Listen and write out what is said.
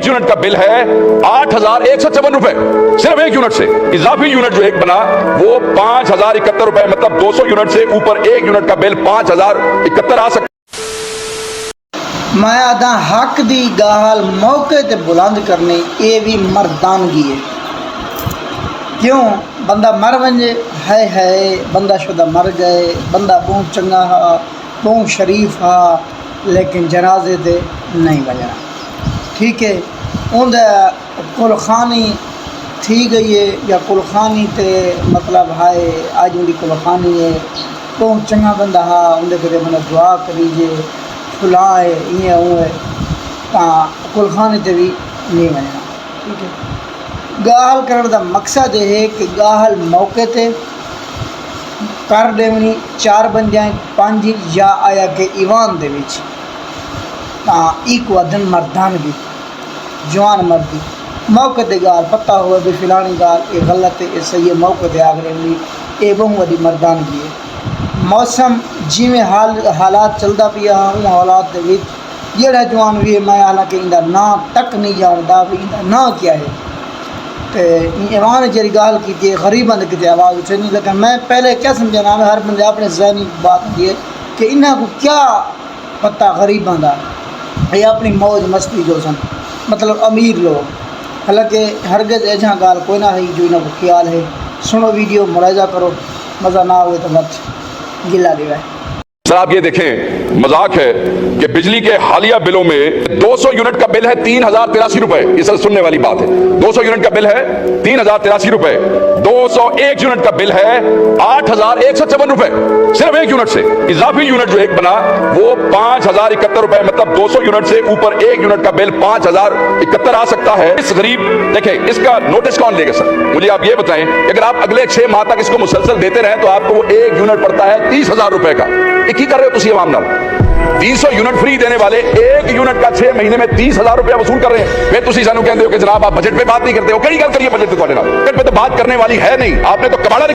Unit का bill है 8,154 रुपए, सिर्फ एक यूनिट से। इजाफी यूनिट जो एक बना वो 5,071 रुपए, मतलब 200 यूनिट से ऊपर एक यूनिट का बिल 5,071 आ सकता। मैं आदा हक दी गाल मौके ते बुलंद करनी, ये भी मर्दानगी है। क्यों बंदा मर वंजे है बंदा शुदा मर गए, बंदा बहुत चंगा हा, बहुत शरीफ हा, लेकिन जनाजे ते नहीं वजना। ठीक है, उनका कुलखानी थी गई है या कुलखानी ते मतलब है आज उनकी कुलखानी है, बहुत चंगा बंदा हा, उनके कदे मैंने दुआ करीजे फुला है इं है कुलखानी ते भी नहीं वजना। ठीक है, गाल करने का मकसद यह है कि गाल मौके ते कर देवनी, 4 बंदियां 5 या आया के ईवान दे विच एक वदन मर्दानगी जवान मर्दी मौके ते गाल पता हुआ भी फिलानी गाल ये गलत है, ये सही है, मौके ते आग देवनी ये बहुत बड़ी मर्दानगी है। मौसम जिमें हालात चलता पिया उन हालात दे विच जेड़ा जवान भी है, मैं हालांकि इंदा ना तक नहीं जानता भी इंदा ना क्या है, तो ईमान जरी गाल की गरीबों की आवाज़ उठनी। लेकिन मैं पहले क्या समझाना, हर बंदे अपने जहनी बात ये कि इन्हों को क्या पता गरीबों का, ये अपनी मौज मस्ती जो सन मतलब अमीर लोग, हालांकि हरगज ऐसा गाल कोई ना है जो इन्हों को ख्याल है। सुनो वीडियो मुलाजा करो, मज़ा ना आए तो मत गिला दिया। सर आप ये देखें, मजाक है कि बिजली के हालिया बिलों में 200 यूनिट का बिल है 3,083 रुपए। ये सर सुनने वाली बात है, 200 यूनिट का बिल है 3,083 रुपए, 201 यूनिट का बिल है 8,154 रुपए, सिर्फ एक यूनिट से। इजाफी यूनिट जो एक बना वो 5,071 रुपए, मतलब 200 यूनिट से ऊपर एक यूनिट का बिल 5,071 आ सकता है। इस गरीब देखें, इसका नोटिस कौन लेगा सर? मुझे आप ये बताएं कि अगर आप अगले 6 माह तक इसको मुसलसल देते रहे तो आपको वो एक यूनिट पड़ता है 30,000 रुपए का। की कर रहे हो तुसी आवाम नाल? 300 यूनिट फ्री देने वाले एक यूनिट का 6 महीने में 30,000 रुपया वसूल कर रहे हैं। फिर तुसी सानू कहते हो कि जनाब आप बजट पे बात नहीं करते हो। कई गल करिए बजट पे, बजट पे तो बात करने वाली है नहीं, आपने तो कबाड़ा